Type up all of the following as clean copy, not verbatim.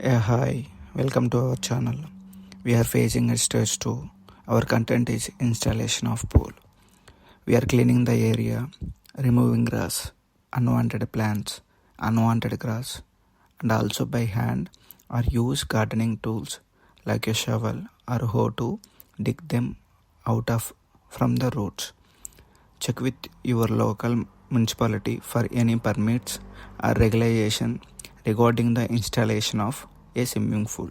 Hi, welcome to our channel. We are facing a stage 2. Our content is installation of pool. We are cleaning the area, removing grass, unwanted plants, unwanted grass, and also by hand or use gardening tools like a shovel or hoe to dig them out of from the roots. Check with your local municipality for any permits or regulation regarding the installation of a swimming pool.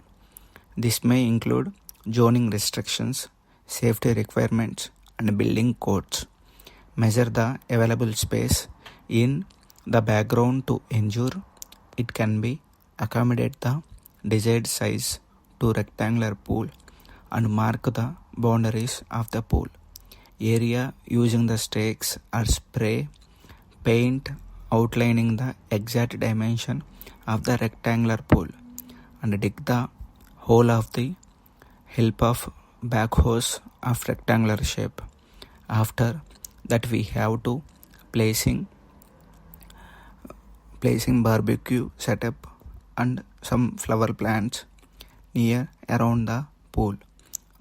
This may include zoning restrictions, safety requirements, and building codes. Measure the available space in the background to ensure it can be accommodate the desired size to rectangular pool and mark the boundaries of the pool area using the stakes or spray paint outlining the exact dimension of the rectangular pool and dig the hole of the help of backhoes of rectangular shape. After that we have to placing barbecue setup and some flower plants near around the pool.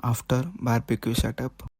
After barbecue setup